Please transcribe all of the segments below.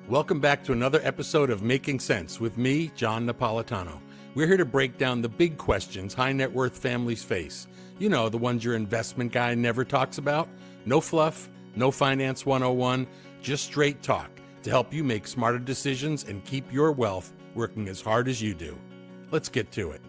Welcome back to another episode of Making Sense with me, John Napolitano. We're here to break down the big questions high net worth families face. You know, the ones your investment guy never talks about. No fluff, no finance 101, just straight talk to help you make smarter decisions and keep your wealth working as hard as you do. Let's get to it.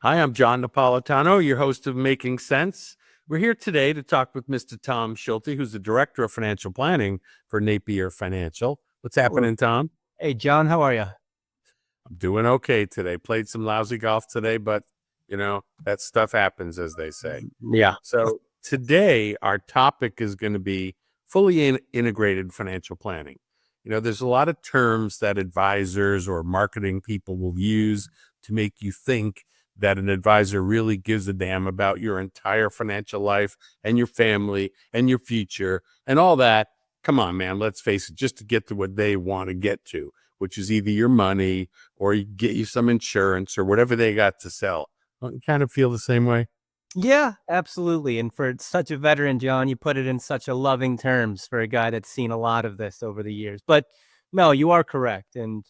Hi, I'm John Napolitano, your host of Making Sense. We're here today to talk with Mr. Tom Schulte, who's the Director of Financial Planning for Napier Financial. What's happening, Tom? Hey, John, how are you? I'm doing okay today. Played some lousy golf today, but, you know, that stuff happens, as they say. Yeah. So today, our topic is going to be fully integrated financial planning. You know, there's a lot of terms that advisors or marketing people will use to make you think that an advisor really gives a damn about your entire financial life and your family and your future and all that. Come on, man, let's face it, just to get to what they want to get to, which is either your money or get you some insurance or whatever they got to sell. Don't you kind of feel the same way? Yeah, absolutely. And for such a veteran, John, you put it in such a loving terms for a guy that's seen a lot of this over the years. But no, you are correct. And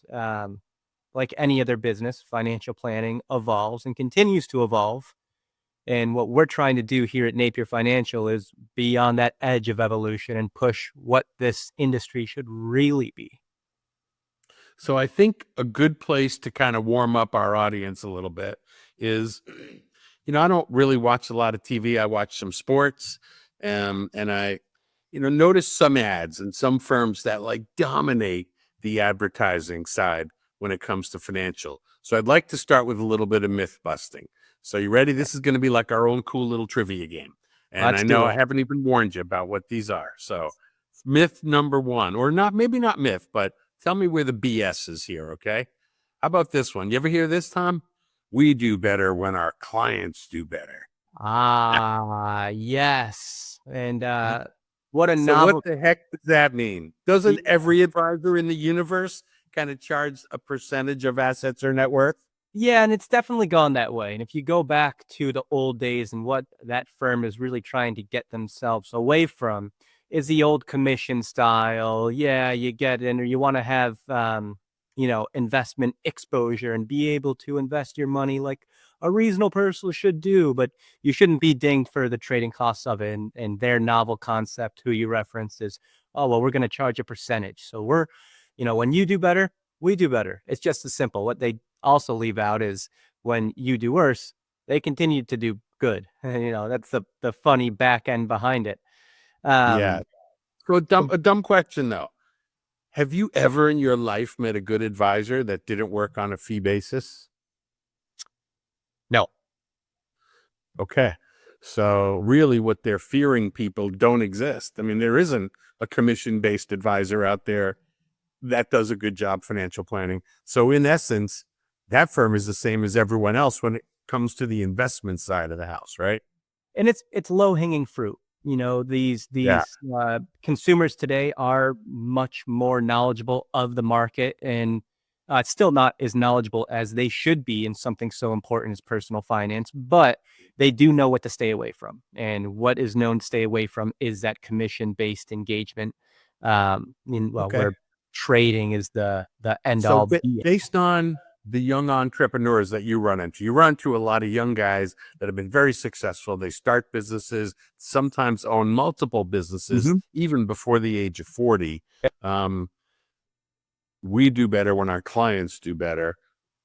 like any other business, financial planning evolves and continues to evolve. And what we're trying to do here at Napier Financial is be on that edge of evolution and push what this industry should really be. So I think a good place to kind of warm up our audience a little bit is, you know, I don't really watch a lot of TV. I watch some sports, and I, notice some ads and some firms that like dominate the advertising side when it comes to financial. So I'd like to start with a little bit of myth busting. So you ready? This is going to be like our own cool little trivia game. And Let's I know do I it. haven't even warned you about what these are. So myth number one, or not, maybe not myth, but tell me where the BS is here, okay? How about this one? You ever hear this, Tom? We do better when our clients do better. Yes. And what a So what novel. the heck does that mean? Doesn't every advisor in the universe kind of charge a percentage of assets or net worth? Yeah, and it's definitely gone that way. And if you go back to the old days and what that firm is really trying to get themselves away from is the old commission style. Yeah, you get in or you want to have, investment exposure and be able to invest your money like a reasonable person should do, but you shouldn't be dinged for the trading costs of it. And their novel concept, who you referenced, is, oh, well, we're going to charge a percentage. So when you do better, we do better. It's just as simple. What they also leave out is when you do worse, they continue to do good. That's the funny back end behind it. Yeah. So a dumb question though. Have you ever in your life met a good advisor that didn't work on a fee basis? No. Okay. So really what they're fearing people don't exist. I mean, there isn't a commission-based advisor out there that does a good job financial planning. So in essence, that firm is the same as everyone else when it comes to the investment side of the house, right? And it's low hanging fruit. These Yeah. consumers today are much more knowledgeable of the market, and it's still not as knowledgeable as they should be in something so important as personal finance, but they do know what to stay away from. And what is known to stay away from is that commission-based engagement. Okay. Where trading is the end So all be. based on the young entrepreneurs that you run into a lot of young guys that have been very successful. They start businesses, sometimes own multiple businesses, even before the age of 40. We do better when our clients do better.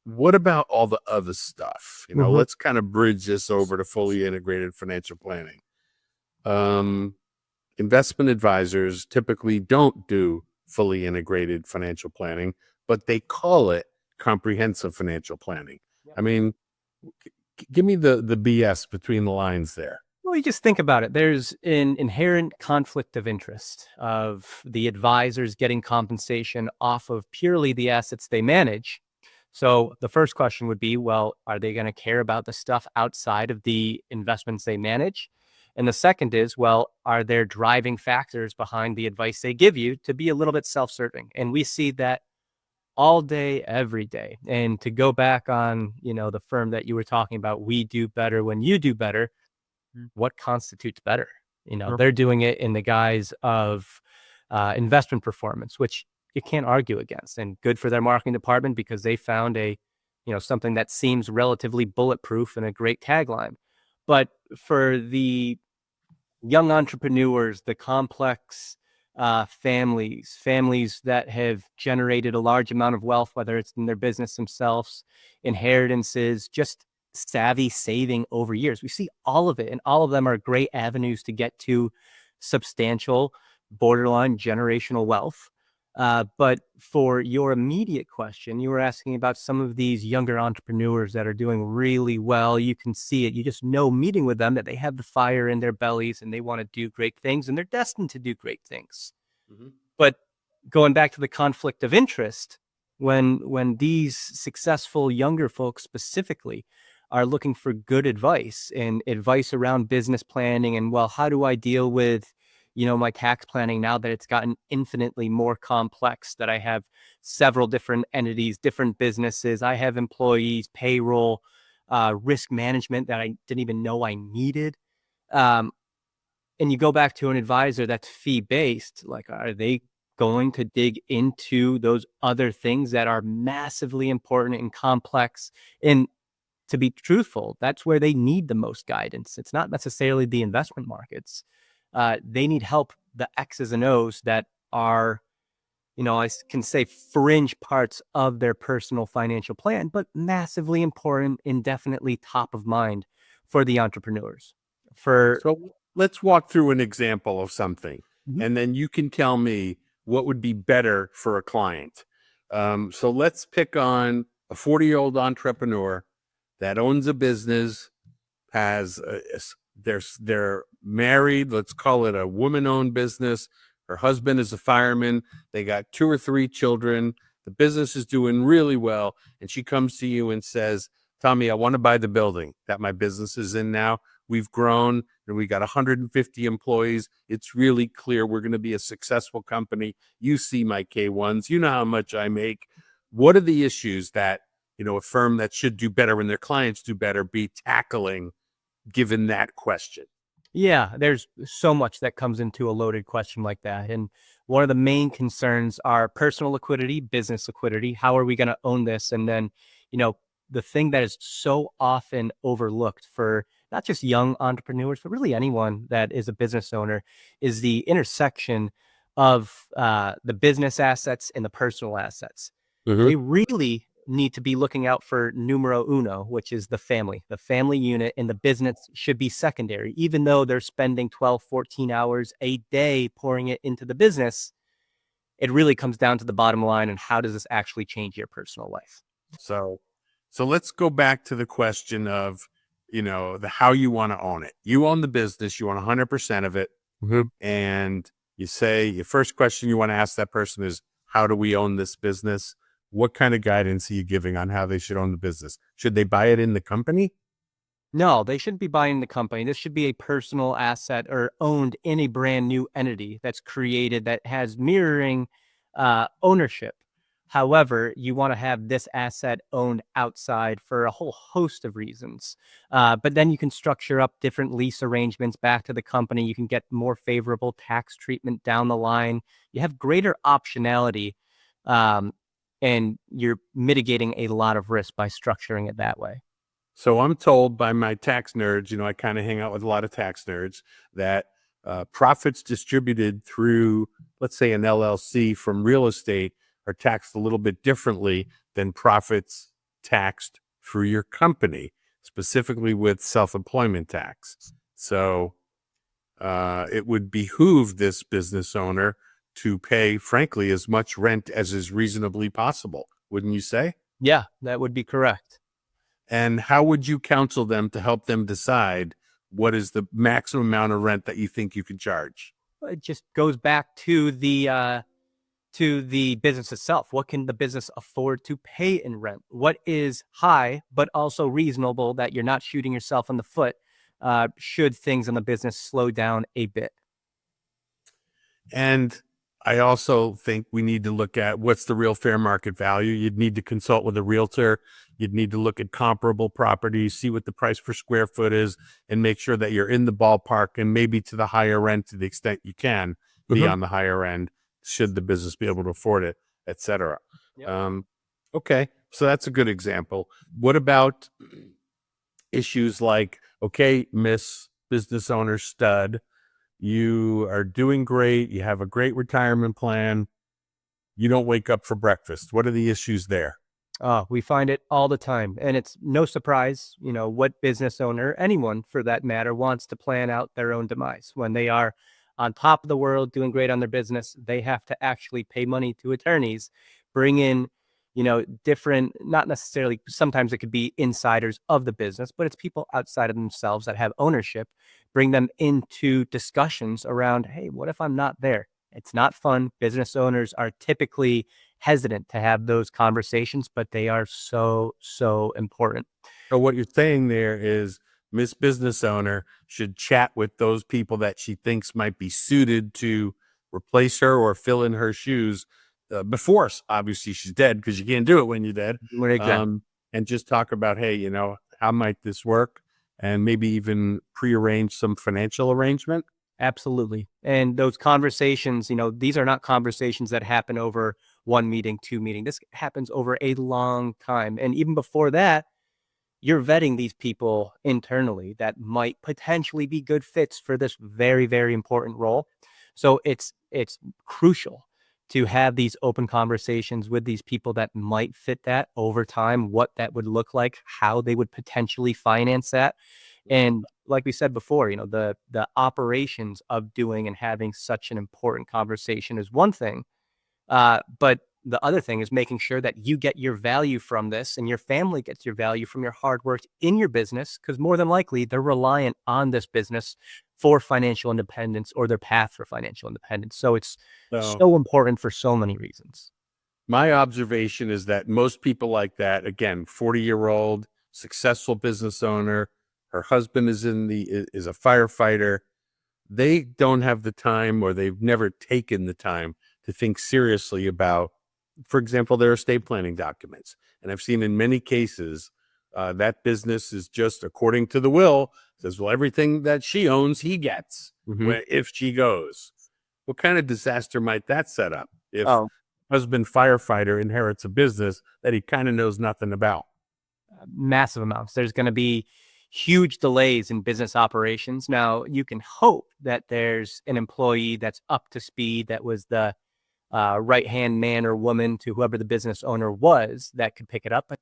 What about all the other stuff? Let's kind of bridge this over to fully integrated financial planning. Investment advisors typically don't do fully integrated financial planning, but they call it comprehensive financial planning. I mean, give me the BS between the lines there. Well, you just think about it. There's an inherent conflict of interest of the advisors getting compensation off of purely the assets they manage. So the first question would be, well, are they going to care about the stuff outside of the investments they manage? And the second is, well, are there driving factors behind the advice they give you to be a little bit self-serving? And we see that all day, every day. And to go back on, the firm that you were talking about, we do better when you do better. What constitutes better? Sure. They're doing it in the guise of investment performance, which you can't argue against, and good for their marketing department because they found something that seems relatively bulletproof and a great tagline. But for the young entrepreneurs, the complex families that have generated a large amount of wealth, whether it's in their business themselves, inheritances, just savvy saving over years. We see all of it, and all of them are great avenues to get to substantial, borderline generational wealth. But for your immediate question, you were asking about some of these younger entrepreneurs that are doing really well. You can see it. You just know, meeting with them, that they have the fire in their bellies and they want to do great things and they're destined to do great things. Mhm. But going back to the conflict of interest, when these successful younger folks specifically are looking for good advice and advice around business planning and, well, how do I deal with my tax planning now that it's gotten infinitely more complex, that I have several different entities, different businesses, I have employees, payroll, risk management that I didn't even know I needed. Um, and you go back to an advisor that's fee based, like, are they going to dig into those other things that are massively important and complex? And to be truthful, that's where they need the most guidance. It's not necessarily the investment markets. They need help, the X's and O's that are, I can say, fringe parts of their personal financial plan, but massively important and definitely top of mind for the entrepreneurs. For So let's walk through an example of something, Mhm. and then you can tell me what would be better for a client. So let's pick on a 40-year-old entrepreneur that owns a business, has they're married. Let's call it a woman-owned business. Her husband is a fireman. They got 2 or 3 children. The business is doing really well, and she comes to you and says, "Tommy, I want to buy the building that my business is in now. We've grown and we got 150 employees. It's really clear we're going to be a successful company. You see my K1s. You know how much I make. What are the issues that a firm that should do better when their clients do better be tackling given that question?" Yeah, there's so much that comes into a loaded question like that. And one of the main concerns are personal liquidity, business liquidity. How are we going to own this? And then, you know, the thing that is so often overlooked for not just young entrepreneurs, but really anyone that is a business owner, is the intersection of the business assets and the personal assets. Mm-hmm. They really need to be looking out for numero uno, which is the family unit, and the business should be secondary. Even though they're spending 12, 14 hours a day pouring it into the business, it really comes down to the bottom line and how does this actually change your personal life? So, so let's go back to the question of, the how you want to own it. You own the business, you want 100% of it. Mhm. And you say your first question you want to ask that person is, how do we own this business? What kind of guidance are you giving on how they should own the business? Should they buy it in the company? No, they shouldn't be buying the company. This should be a personal asset or owned in a brand new entity that's created that has mirroring ownership. However, you want to have this asset owned outside for a whole host of reasons. But then you can structure up different lease arrangements back to the company. You can get more favorable tax treatment down the line. You have greater optionality, um, and you're mitigating a lot of risk by structuring it that way. So I'm told by my tax nerds, I kind of hang out with a lot of tax nerds, that profits distributed through, let's say, an LLC from real estate are taxed a little bit differently than profits taxed through your company, specifically with self-employment tax. So it would behoove this business owner to pay, frankly, as much rent as is reasonably possible, wouldn't you say? Yeah, that would be correct. And how would you counsel them to help them decide what is the maximum amount of rent that you think you could charge? It just goes back to the business itself. What can the business afford to pay in rent? What is high but also reasonable that you're not shooting yourself in the foot should things in the business slow down a bit? And I also think we need to look at what's the real fair market value. You'd need to consult with a realtor. You'd need to look at comparable properties, see what the price per square foot is, and make sure that you're in the ballpark and maybe to the higher end to the extent you can be Mhm. on the higher end, should the business be able to afford it, et cetera. Yep. Um, okay, so that's a good example. What about issues like, okay, Miss Business Owner Stud, you are doing great. You have a great retirement plan. You don't wake up for breakfast. What are the issues there? We find it all the time. And it's no surprise, what business owner, anyone for that matter, wants to plan out their own demise. When they are on top of the world, doing great on their business, they have to actually pay money to attorneys, bring in, different, not necessarily, sometimes it could be insiders of the business, but it's people outside of themselves that have ownership, bring them into discussions around, hey, what if I'm not there? It's not fun. Business owners are typically hesitant to have those conversations, but they are so, so important. So what you're saying there is Miss Business Owner should chat with those people that she thinks might be suited to replace her or fill in her shoes before obviously she's dead, because you can't do it when you're dead. Exactly. And just talk about, hey, how might this work? And maybe even prearrange some financial arrangement. Absolutely. And those conversations, these are not conversations that happen over one meeting, two meeting. This happens over a long time. And even before that, you're vetting these people internally that might potentially be good fits for this very, very important role. So it's crucial to have these open conversations with these people that might fit that over time, what that would look like, how they would potentially finance that. And like we said before, the operations of doing and having such an important conversation is one thing, but the other thing is making sure that you get your value from this and your family gets your value from your hard work in your business, because more than likely they're reliant on this business for financial independence or their path for financial independence. So it's So so important for so many reasons. my observation is that most people like that, again, 40-year-old successful business owner, her husband is a firefighter. They don't have the time, or they've never taken the time to think seriously about, for example, their estate planning documents. And I've seen in many cases that business is just according to the will, says, well, everything that she owns, he gets Hmm. if she goes. What kind of disaster might that set up if Oh, husband firefighter inherits a business that he kind of knows nothing about? massive amounts. There's going to be huge delays in business operations. Now, you can hope that there's an employee that's up to speed, that was the right hand man or woman to whoever the business owner was that could pick it up. But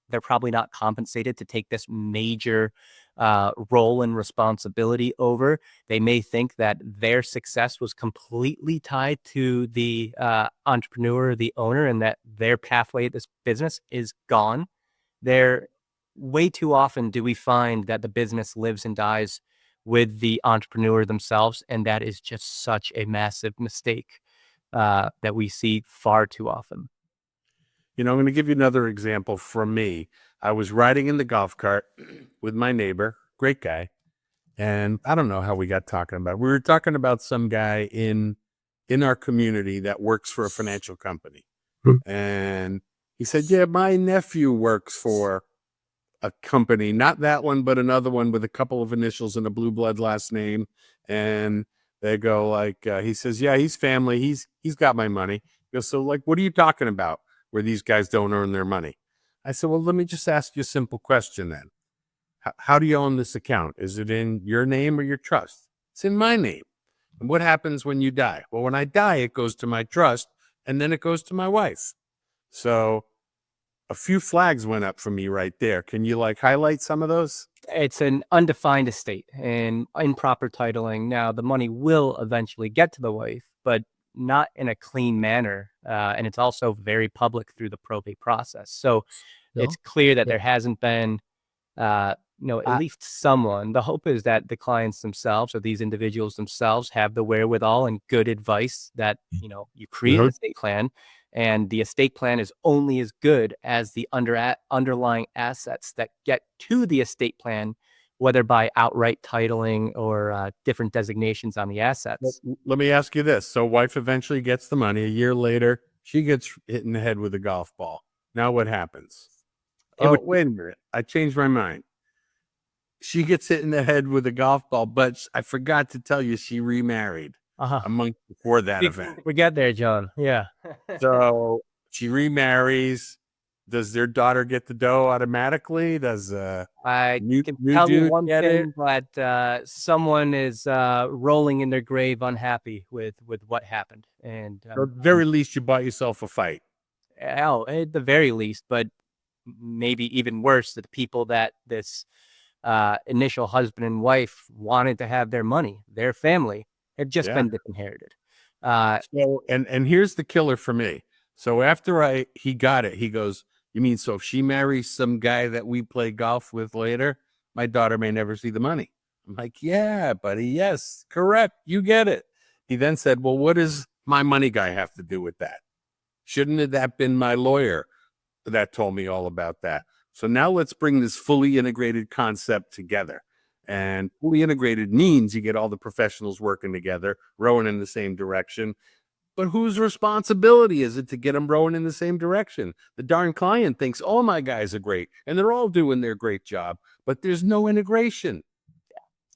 they're probably not compensated to take this major role and responsibility over. They may think that their success was completely tied to the entrepreneur, the owner, and that their pathway at this business is gone. There, way too often do we find that the business lives and dies with the entrepreneur themselves, and that is just such a massive mistake that we see far too often. I'm going to give you another example from me. I was riding in the golf cart with my neighbor, great guy, and I don't know how we got talking about it. We were talking about some guy in our community that works for a financial company. And he said, "Yeah, my nephew works for a company, not that one, but another one with a couple of initials and a blue blood last name." And they go like, he says, "Yeah, he's family. He's got my money." He goes, "So like, what are you talking about where these guys don't earn their money?" I said, "Well, let me just ask you a simple question then. How do you own this account? Is it in your name or your trust?" "It's in my name." "And what happens when you die?" "Well, when I die, it goes to my trust, and then it goes to my wife." So a few flags went up for me right there. Can you like highlight some of those? It's an undefined estate and improper titling. Now, the money will eventually get to the wife, but not in a clean manner. And it's also very public through the probate process. So it's No. clear that Yeah. there hasn't been, at least someone. The hope is that the clients themselves or these individuals themselves have the wherewithal and good advice that, you create an Mhm. estate plan, and the estate plan is only as good as the underlying assets that get to the estate plan whether by outright titling or different designations on the Well, assets. let me ask you this. So wife eventually gets the money. A year later, she gets hit in the head with a golf ball. Now what happens? It Oh, would, wait a minute. I changed my mind. She gets hit in the head with a golf ball, but I forgot to tell you she remarried uh-huh. a month before that event. We get there, John. Yeah. So she remarries. Does their daughter get the dough automatically? Does I can new tell you dude one get it? thing, but someone is rolling in their grave unhappy with what happened. And Or at the very least, you bought yourself a fight. at the very least, but maybe even worse, the people that this initial husband and wife wanted to have their money, their family, had just Yeah. been disinherited. Uh, So and here's the killer for me. So after he got it, he goes, "You mean so if she marries some guy that we play golf with later, my daughter may never see the money?" I'm like, "Yeah, buddy. Yes, correct. You get it." He then said, "Well, what does my money guy have to do with that? Shouldn't have that been my lawyer that told me all about that?" So now let's bring this fully integrated concept together. And fully integrated means you get all the professionals working together, rowing in the same direction. But whose responsibility is it to get them rowing in the same direction? The darn client thinks all my guys are great and they're all doing their great job, but there's no integration.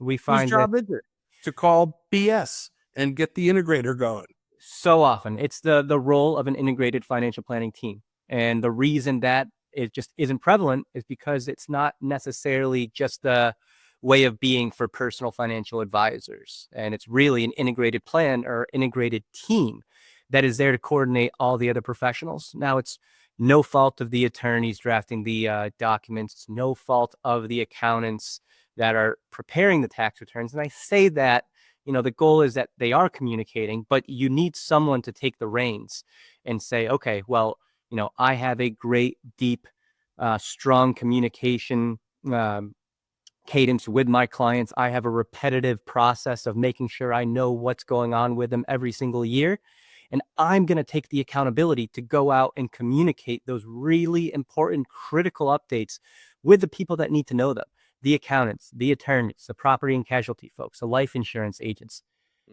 we Whose find that job is it to call BS and get the integrator going? so often. It's the role of an integrated financial planning team. And the reason that it just isn't prevalent is because it's not necessarily just the way of being for personal financial advisors. And it's really an integrated plan or integrated team that is there to coordinate all the other professionals. Now, it's no fault of the attorneys drafting the documents. It's no fault of the accountants that are preparing the tax returns. And I say that, the goal is that they are communicating, but you need someone to take the reins and say, okay, well, I have a great, deep, strong communication cadence with my clients. I have a repetitive process of making sure I know what's going on with them every single year. And I'm going to take the accountability to go out and communicate those really important, critical updates with the people that need to know them: the accountants, the attorneys, the property and casualty folks, the life insurance agents.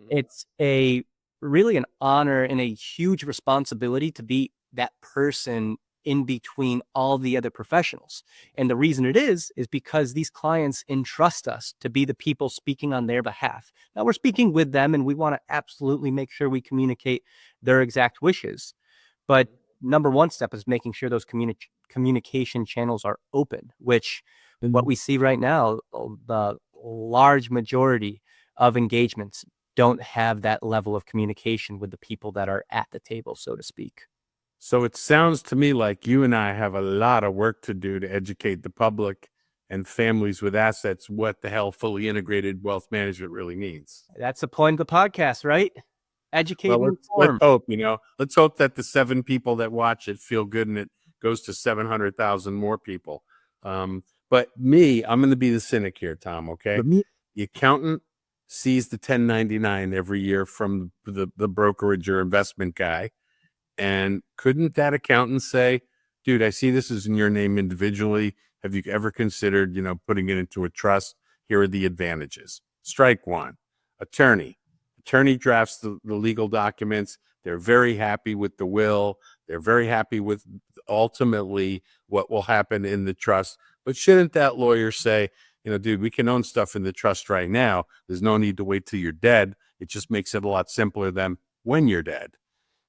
It's a really an honor and a huge responsibility to be that person in between all the other professionals. And the reason it is because these clients entrust us to be the people speaking on their behalf. Now we're speaking with them and we want to absolutely make sure we communicate their exact wishes. But number one step is making sure those communication channels are open, which what we see right now, the large majority of engagements don't have that level of communication with the people that are at the table, so to speak. So it sounds to me like you and I have a lot of work to do to educate the public and families with assets what the hell fully integrated wealth management really means. That's the point of the podcast, right? Educate Well, and let's inform. hope, let's hope that the 7 people that watch it feel good and it goes to 700,000 more people. But I'm going to be the cynic here, Tom. Okay, the accountant sees the 1099 every year from the brokerage or investment guy. And couldn't that accountant say, dude, I see this is in your name individually. Have you ever considered, putting it into a trust? Here are the advantages. Strike one. Attorney. Attorney drafts the legal documents. They're very happy with the will. They're very happy with ultimately what will happen in the trust. But shouldn't that lawyer say, dude, we can own stuff in the trust right now. There's no need to wait till you're dead. It just makes it a lot simpler than when you're dead.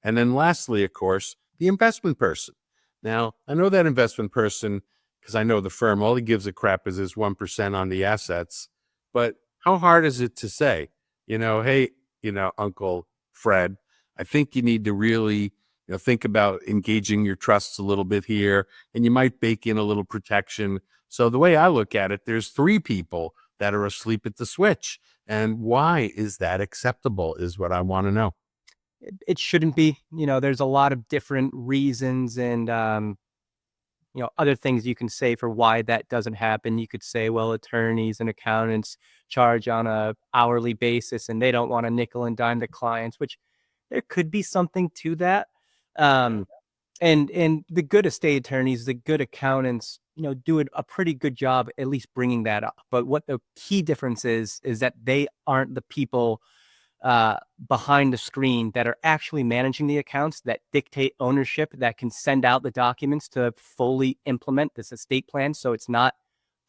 And then lastly, of course, the investment person. Now, I know that investment person because I know the firm, all he gives a crap is his 1% on the assets. But how hard is it to say, hey, Uncle Fred, I think you need to really think about engaging your trusts a little bit here, and you might bake in a little protection. So the way I look at it, there's 3 people that are asleep at the switch. And why is that acceptable is what I want to know. It shouldn't be. There's a lot of different reasons and other things you can say for why that doesn't happen. You could say, well, attorneys and accountants charge on a hourly basis and they don't want to nickel and dime the clients, which there could be something to that. And the good estate attorneys, the good accountants do a pretty good job at least bringing that up. But what the key difference is that they aren't the people behind the screen that are actually managing the accounts, that dictate ownership, that can send out the documents to fully implement this estate plan. So it's not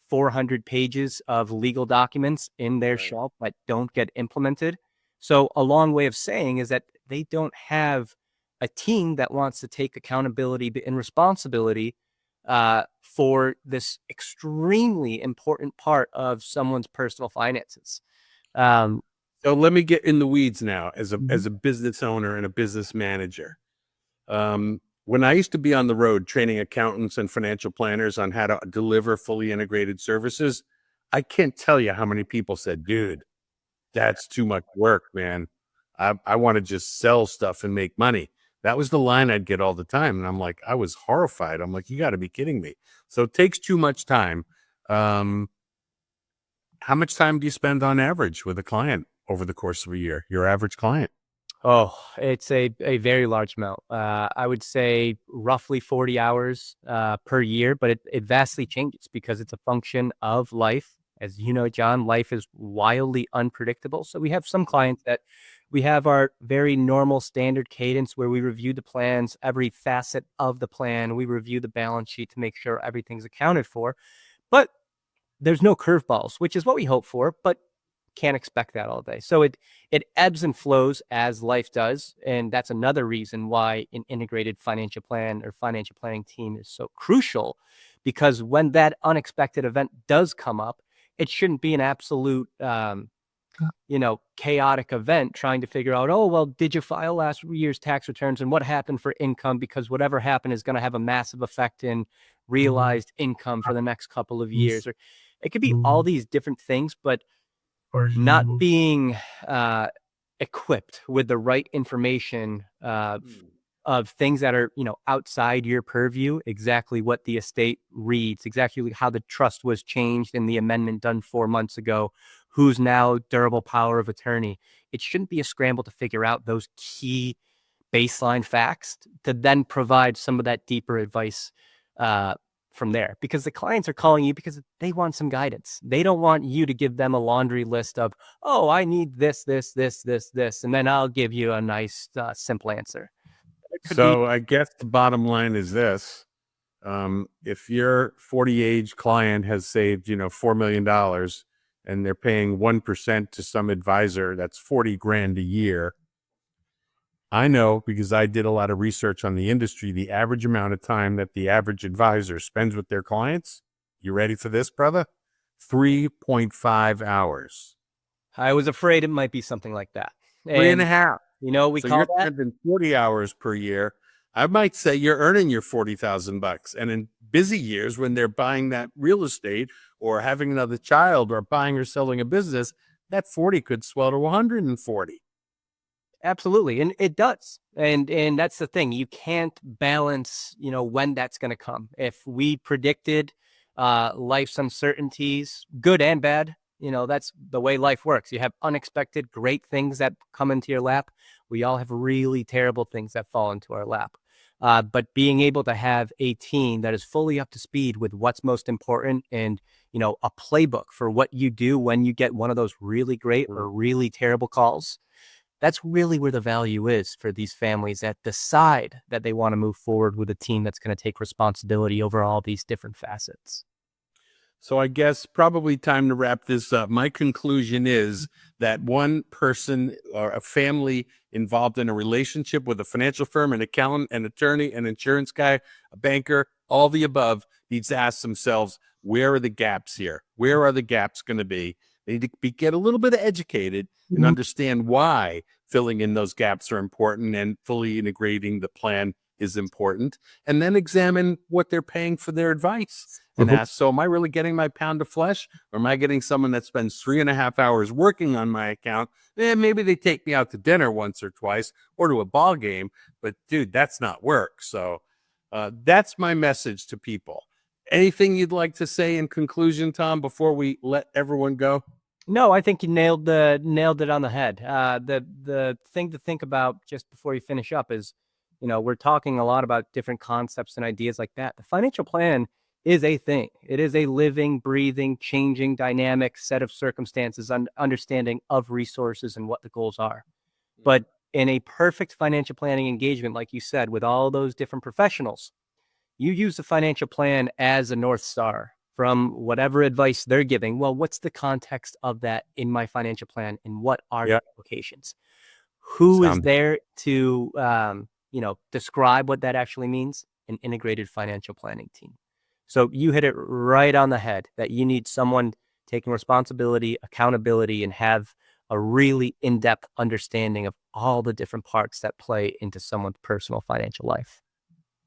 400 pages of legal documents in their Right. shelf that don't get implemented. So a long way of saying is that they don't have a team that wants to take accountability and responsibility for this extremely important part of someone's personal finances. Um, So let me get in the weeds now as a Mhm. business owner and a business manager. When I used to be on the road training accountants and financial planners on how to deliver fully integrated services, I can't tell you how many people said, dude, that's too much work, man. I want to just sell stuff and make money. That was the line I'd get all the time. And I'm like, I was horrified. I'm like, you got to be kidding me. So it takes too much time. Um, how much time do you spend on average with a client over the course of a year? Your average client? Oh, it's a very large amount. I would say roughly 40 hours per year, but it vastly changes because it's a function of life. As you know, John, life is wildly unpredictable. So we have some clients that we have our very normal standard cadence where we review the plans, every facet of the plan. We review the balance sheet to make sure everything's accounted for. But there's no curveballs, which is what we hope for, but can't expect that all day. So it ebbs and flows as life does, and that's another reason why an integrated financial plan or financial planning team is so crucial, because when that unexpected event does come up, it shouldn't be an absolute chaotic event trying to figure out, oh, well, did you file last year's tax returns and what happened for income? Because whatever happened is going to have a massive effect in realized income for the next couple of years. Or it could be all these different things, but not being equipped with the right information of things that are outside your purview, exactly what the estate reads, exactly how the trust was changed in the amendment done 4 months ago, who's now durable power of attorney. It shouldn't be a scramble to figure out those key baseline facts to then provide some of that deeper advice from there, because the clients are calling you because they want some guidance. They don't want you to give them a laundry list of, oh, I need this, this, this, this, this, and then I'll give you a nice, simple answer. It could be So I guess the bottom line is this. If your 40 age client has saved, $4 million and they're paying 1% to some advisor, that's 40 grand a year. I know because I did a lot of research on the industry, the average amount of time that the average advisor spends with their clients. You ready for this, brother? 3.5 hours. I was afraid it might be something like that. Three and a And, half. we So call you're that. spending 40 hours per year. I might say you're earning your 40,000 bucks. And in busy years when they're buying that real estate or having another child or buying or selling a business, that 40 could swell to 140. Absolutely. And it does. And that's the thing. You can't balance, when that's going to come. If we predicted life's uncertainties, good and bad, that's the way life works. You have unexpected great things that come into your lap. We all have really terrible things that fall into our lap. But being able to have a team that is fully up to speed with what's most important, and, a playbook for what you do when you get one of those really great or really terrible calls, that's really where the value is for these families that decide that they want to move forward with a team that's going to take responsibility over all these different facets. So I guess probably time to wrap this up. My conclusion is that one person or a family involved in a relationship with a financial firm, an accountant, an attorney, an insurance guy, a banker, all the above needs to ask themselves, where are the gaps here? Where are the gaps going to be? They need to get a little bit educated and understand why filling in those gaps are important and fully integrating the plan is important. And then examine what they're paying for their advice and ask, so am I really getting my pound of flesh, or am I getting someone that spends 3.5 hours working on my account? Maybe they take me out to dinner once or twice or to a ball game, but dude, that's not work. So that's my message to people. Anything you'd like to say in conclusion, Tom, before we let everyone go? No, I think you nailed it on the head. The thing to think about just before you finish up is, we're talking a lot about different concepts and ideas like that. The financial plan is a thing. It is a living, breathing, changing, dynamic set of circumstances, understanding of resources and what the goals are. But in a perfect financial planning engagement, like you said, with all those different professionals, you use the financial plan as a North Star from whatever advice they're giving. Well, what's the context of that in my financial plan, and what are the Yeah. implications? Who is Sound there to, describe what that actually means? An integrated financial planning team. So you hit it right on the head that you need someone taking responsibility, accountability, and have a really in-depth understanding of all the different parts that play into someone's personal financial life.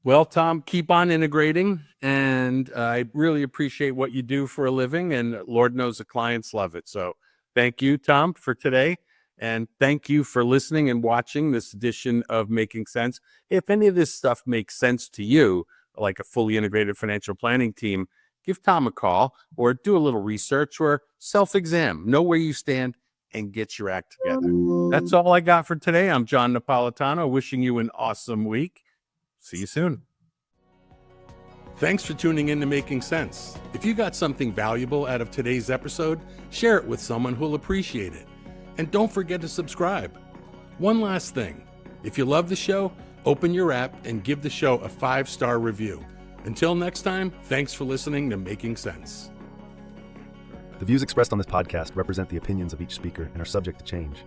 Well, Tom, keep on integrating. And I really appreciate what you do for a living. And Lord knows the clients love it. So thank you, Tom, for today. And thank you for listening and watching this edition of Making Sense. If any of this stuff makes sense to you, like a fully integrated financial planning team, give Tom a call or do a little research or self-exam. Know where you stand and get your act together. That's all I got for today. I'm John Napolitano, wishing you an awesome week. See you soon. Thanks for tuning in to Making Sense. If you got something valuable out of today's episode, share it with someone who'll appreciate it. And don't forget to subscribe. One last thing. If you love the show, open your app and give the show a 5-star review. Until next time, thanks for listening to Making Sense. The views expressed on this podcast represent the opinions of each speaker and are subject to change.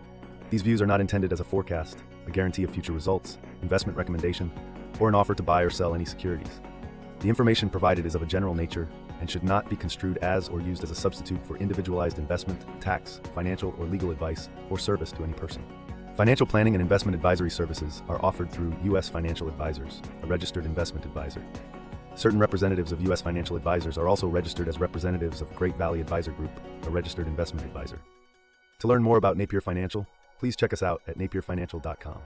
These views are not intended as a forecast, a guarantee of future results, investment recommendation, or an offer to buy or sell any securities. The information provided is of a general nature and should not be construed as or used as a substitute for individualized investment, tax, financial, or legal advice or service to any person. Financial planning and investment advisory services are offered through U.S. Financial Advisors, a registered investment advisor. Certain representatives of U.S. Financial Advisors are also registered as representatives of Great Valley Advisor Group, a registered investment advisor. To learn more about Napier Financial, please check us out at napierfinancial.com.